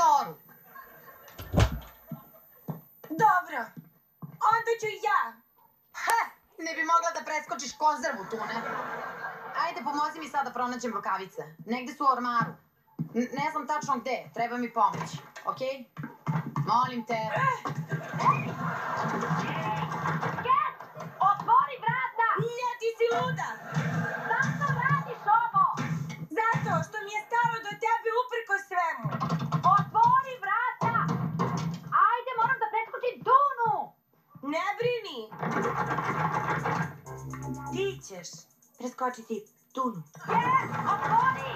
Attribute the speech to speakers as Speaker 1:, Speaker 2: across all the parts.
Speaker 1: motoru.
Speaker 2: Dobro, onda ću ja.
Speaker 1: Ne bi mogla da preskočiš konzervu tune. Ajde, pomozi mi sad da pronađem rukavice. Negde su u ormaru. Ne znam tačno gde, treba mi pomoć. Okej? Molim te.
Speaker 3: Ket, otvori vrata!
Speaker 2: Ne, ti si luda.
Speaker 3: Zašto radiš ovo?
Speaker 2: Zato što mi je stalo do tebe uprko svemu.
Speaker 3: Otvori vrata! Ajde, moram da preskočim tunu!
Speaker 2: Ne brini. Ti ćeš preskočiti tunu.
Speaker 3: Ket, otvori!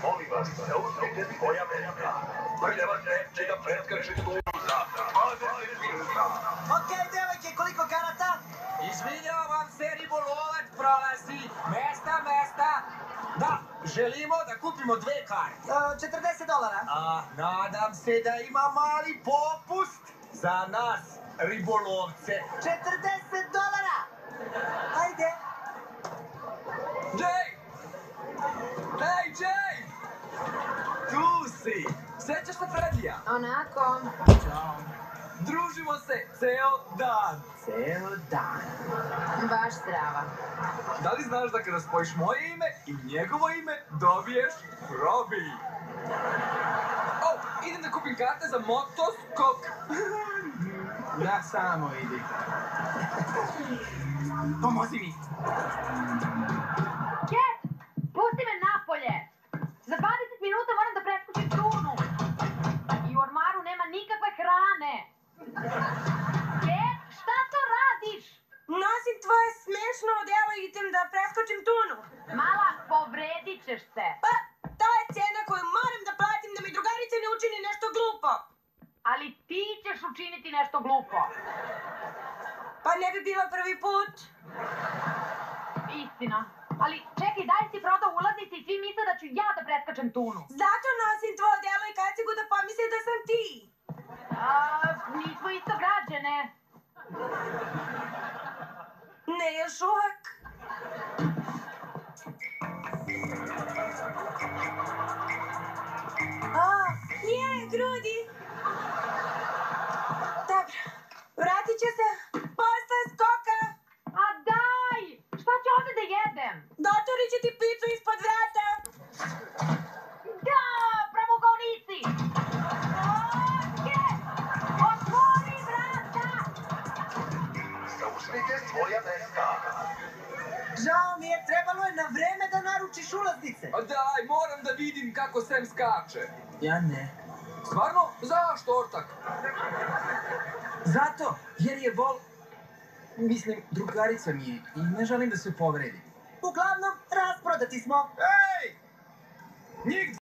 Speaker 4: Molim vas, zauzmite svoja mesta. Prljava neće da preskače tunu za 20 minuta.
Speaker 5: Okej, devojke, koliko karata?
Speaker 6: Izvinjavam se, ribolovac prolazi. Mesta. Da, želimo da kupimo 2 karte.
Speaker 5: $40.
Speaker 6: A nadam se da ima mali popust za nas, ribolovce.
Speaker 5: $40. Ajde.
Speaker 6: Jay! Hej, Jay! Tu si! Sećaš se Fredija?
Speaker 1: Onako.
Speaker 6: Ćao. Družimo se ceo dan.
Speaker 1: Ceo dan. Baš strava.
Speaker 6: Da li znaš da kada spojiš moje ime i njegovo ime, dobiješ Robi? O, idem da kupim karte za motoskok.
Speaker 5: Ja samo idi. Pomozi mi.
Speaker 3: Ket, pusti me napolje! Za 20 minuta moram da preskočim tunu. I u ormaru nema nikakve hrane. Ket, šta to radiš?
Speaker 2: Nosim tvoje smešno odelo i idem da preskočim tunu.
Speaker 3: Mala, povredit ćeš se.
Speaker 2: Pa, to je cena koju moram da platim da mi drugarica ne učini nešto glupo.
Speaker 3: Ali ti ćeš učiniti nešto glupo.
Speaker 2: Pa ne bi bilo prvi put.
Speaker 3: Istina. Ali čekaj, daj si prodao ulaznice i svi misle da ću ja da preskačem tunu.
Speaker 2: Zato nosim tvoje odelo i kacigu da pomisli da sam ti.
Speaker 3: Nismo isto građene.
Speaker 2: Ne još uvek. Grudi. Dobro, vratit ću se posle skoka.
Speaker 3: A daj! Šta ću ovde da jedem?
Speaker 2: Dotori će ti picu ispod vrata.
Speaker 3: Da, pravougaonici! Ket, otvori vrata!
Speaker 4: Zauzmite svoja mesta.
Speaker 5: Žao mi je, trebalo je na vreme da naručiš ulaznice.
Speaker 6: A daj, moram da vidim kako Sam skače.
Speaker 5: Ja ne.
Speaker 6: Stvarno? Zašto, ortak?
Speaker 5: Zato, jer je Mislim, drugarica mi je i ne želim da se povredi. Uglavnom, rasprodati smo.
Speaker 6: Ej! Njih